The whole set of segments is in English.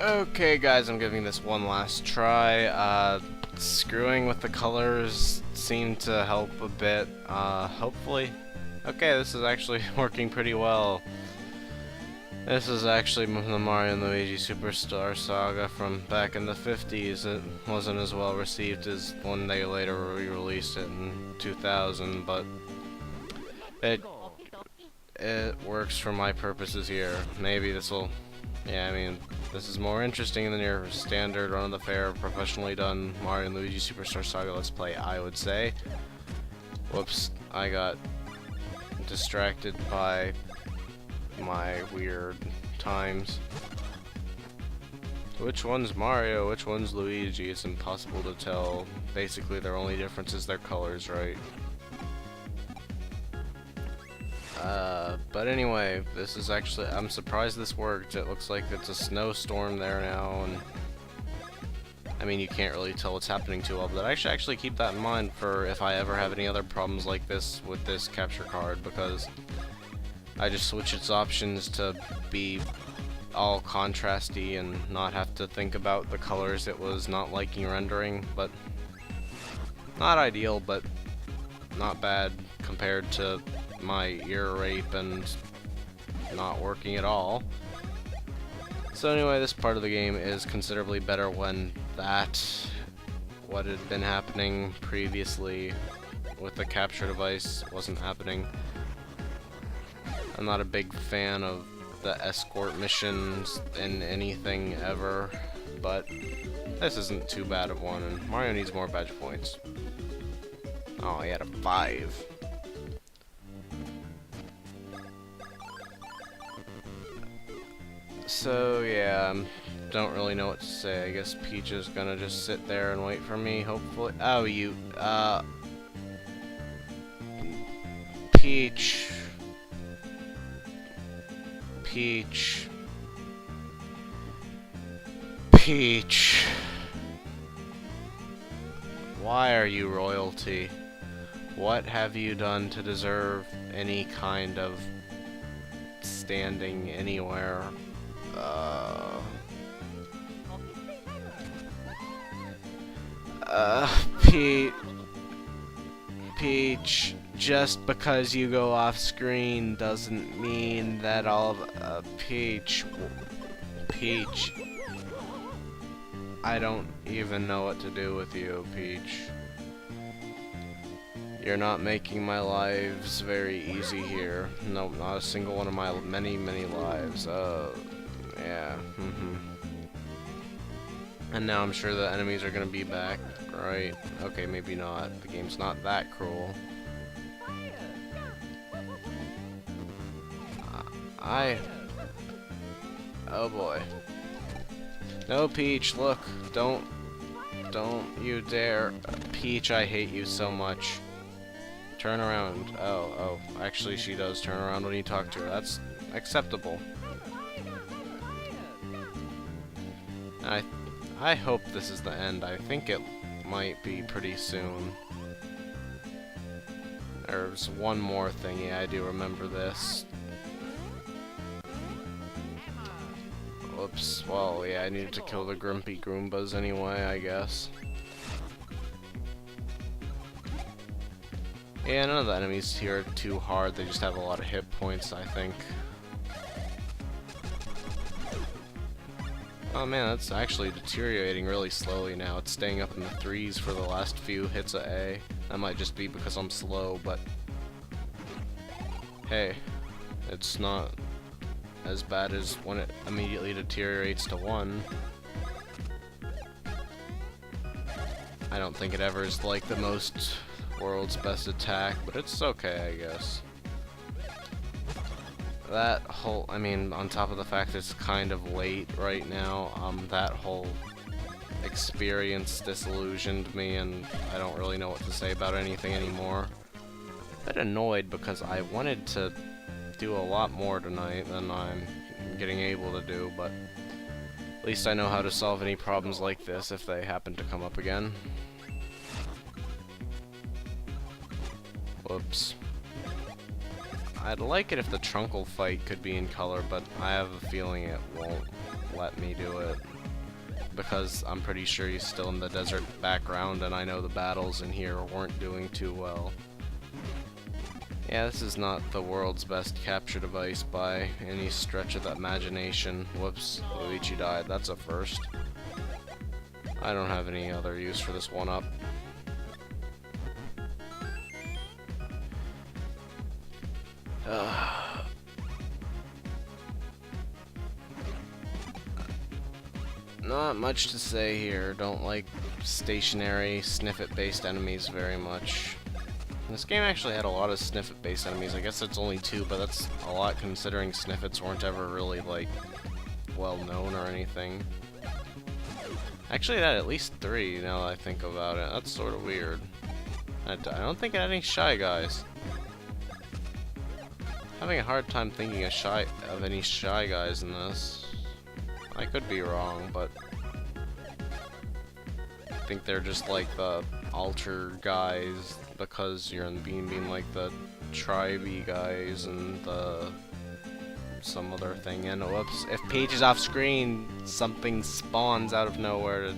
Okay guys, I'm giving this one last try. Screwing with the colors seemed to help a bit, hopefully. Okay, this is actually working pretty well. This is actually the Mario and Luigi Superstar Saga from back in the 50s. It wasn't as well received as when they later re-released it in 2000, but it works for my purposes here. Maybe this will... Yeah, I mean, this is more interesting than your standard run-of-the-fair, professionally done Mario and Luigi Superstar Saga Let's Play, I would say. Whoops, I got distracted by my weird times. Which one's Mario, which one's Luigi? It's impossible to tell. Basically, their only difference is their colors, right? But anyway, this is actually, I'm surprised this worked. It looks like it's a snowstorm there now, and I mean, you can't really tell what's happening too well, but I should actually keep that in mind for if I ever have any other problems like this with this capture card, because I just switch its options to be all contrasty and not have to think about the colors it was not liking rendering. But not ideal, but not bad compared to my ear rape and not working at all. So anyway, this part of the game is considerably better when what had been happening previously with the capture device wasn't happening. I'm not a big fan of the Escort missions in anything ever, but this isn't too bad of one, and Mario needs more badge points. Oh, he had a 5. So yeah, don't really know what to say. I guess Peach is gonna just sit there and wait for me, hopefully. Oh, Peach. Peach. Peach. Why are you royalty? What have you done to deserve any kind of standing anywhere? Peach, just because you go off screen doesn't mean that all of, Peach, I don't even know what to do with you, Peach. You're not making my lives very easy here. Nope, not a single one of my many lives. Yeah, And now I'm sure the enemies are gonna be back, right? Okay, maybe not. The game's not that cruel. Oh boy. No, Peach, look. Don't you dare. Peach, I hate you so much. Turn around. Oh, actually she does turn around when you talk to her. That's acceptable. I hope this is the end. I think it might be pretty soon. There's one more thing. Yeah, I do remember this. Whoops. Well, yeah, I needed to kill the Grumpy Goombas anyway, I guess. Yeah, none of the enemies here are too hard. They just have a lot of hit points, I think. Oh man, that's actually deteriorating really slowly now. It's staying up in the 3s for the last few hits of A. That might just be because I'm slow, but hey, it's not as bad as when it immediately deteriorates to 1. I don't think it ever is like the most world's best attack, but it's okay, I guess. That whole, I mean, on top of the fact it's kind of late right now, that whole experience disillusioned me, and I don't really know what to say about anything anymore. A bit annoyed because I wanted to do a lot more tonight than I'm getting able to do, but at least I know how to solve any problems like this if they happen to come up again. Whoops. I'd like it if the Trunkle fight could be in color, but I have a feeling it won't let me do it. Because I'm pretty sure he's still in the desert background, and I know the battles in here weren't doing too well. Yeah, this is not the world's best capture device by any stretch of the imagination. Whoops, Luigi died. That's a first. I don't have any other use for this one-up. Not much to say here. Don't like stationary sniffet-based enemies very much. This game actually had a lot of sniffet-based enemies. I guess it's only 2, but that's a lot considering sniffets weren't ever really, like, well-known or anything. Actually, it had at least 3, now that I think about it. That's sort of weird. I don't think it had any Shy Guys. Having a hard time thinking of any Shy Guys in this. I could be wrong, but I think they're just like the alter guys because you're in being like the tribe-y guys and the some other thing. And whoops, if Peach is off screen, something spawns out of nowhere to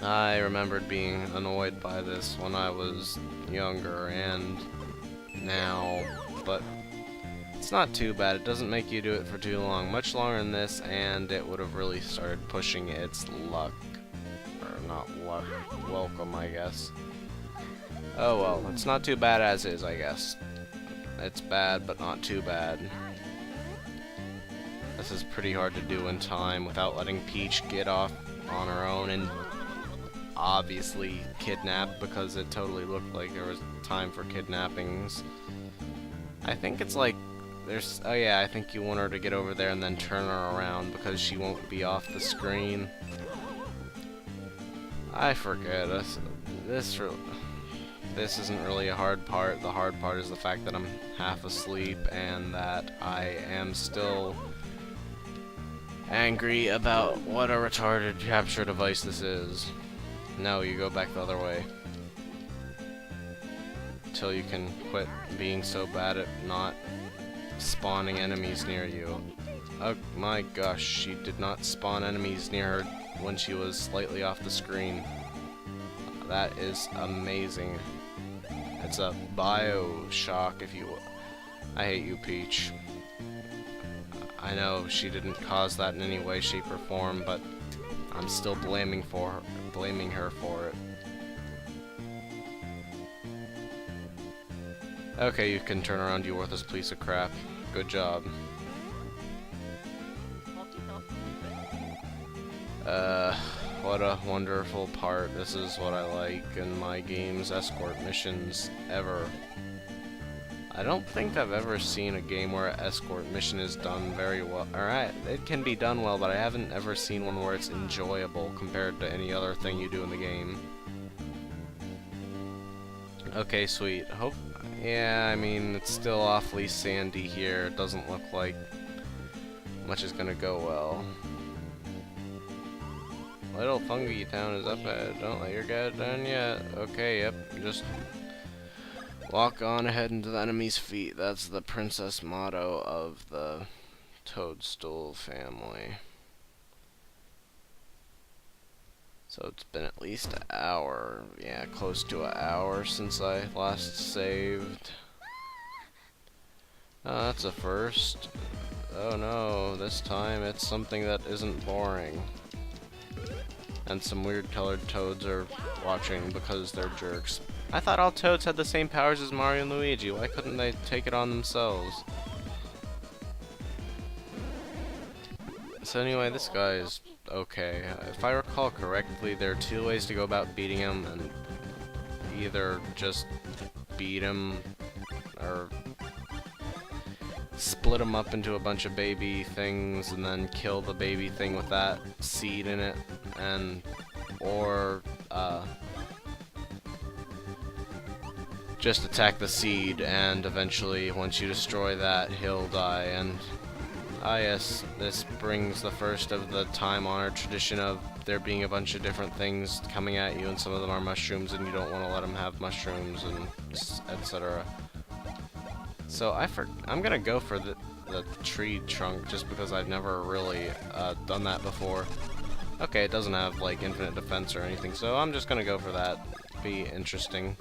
I remembered being annoyed by this when I was younger and now, but it's not too bad. It doesn't make you do it for too long. Much longer than this, and it would have really started pushing its luck. Or not luck, welcome, I guess. Oh well, it's not too bad as is, I guess. It's bad, but not too bad. This is pretty hard to do in time without letting Peach get off on her own and obviously kidnapped, because it totally looked like there was time for kidnappings. I think it's like there's oh yeah, I think you want her to get over there and then turn her around because she won't be off the screen. I forget. This isn't really a hard part. The hard part is the fact that I'm half asleep and that I am still angry about what a retarded capture device this is. No, you go back the other way. Until you can quit being so bad at not spawning enemies near you. Oh my gosh, she did not spawn enemies near her when she was slightly off the screen. That is amazing. It's a Bioshock, if you will. I hate you, Peach. I know she didn't cause that in any way, shape, or form, but I'm still blaming her for it. Okay, you can turn around, you worthless piece of crap. Good job. What a wonderful part. This is what I like in my game's escort missions ever. I don't think I've ever seen a game where an escort mission is done very well. Alright, it can be done well, but I haven't ever seen one where it's enjoyable compared to any other thing you do in the game. Okay, sweet. Yeah, I mean, it's still awfully sandy here. It doesn't look like much is gonna go well. Little Fungi Town is up ahead. Don't let your guard down yet. Okay, yep. Just walk on ahead into the enemy's feet. That's the princess motto of the Toadstool family. So it's been at least an hour. Yeah, close to an hour since I last saved. Oh, that's a first. Oh no, this time it's something that isn't boring. And some weird colored toads are watching because they're jerks. I thought all toads had the same powers as Mario and Luigi. Why couldn't they take it on themselves? So anyway, this guy is okay. If I recall correctly, there are 2 ways to go about beating him, and either just beat him or split him up into a bunch of baby things and then kill the baby thing with that seed in it, or just attack the seed, and eventually once you destroy that, he'll die. And yes, this brings the first of the time-honored tradition of there being a bunch of different things coming at you, and some of them are mushrooms and you don't want to let them have mushrooms, and etc. So I'm gonna go for the tree trunk just because I've never really done that before. Okay, it doesn't have like infinite defense or anything, so I'm just gonna go for that. Be interesting.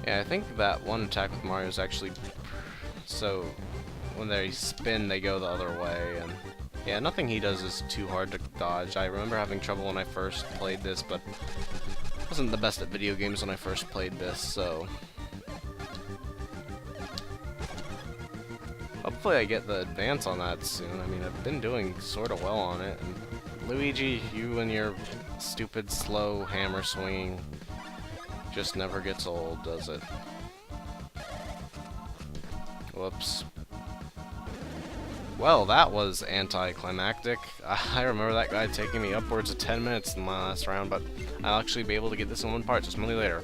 Yeah, I think that one attack with Mario is actually so when they spin, they go the other way, and yeah, nothing he does is too hard to dodge. I remember having trouble when I first played this, but I wasn't the best at video games when I first played this, so hopefully I get the advance on that soon. I mean, I've been doing sort of well on it. And Luigi, you and your stupid slow hammer swinging just never gets old, does it? Whoops. Well, that was anticlimactic. I remember that guy taking me upwards of 10 minutes in my last round, but I'll actually be able to get this in one part, so smell you later.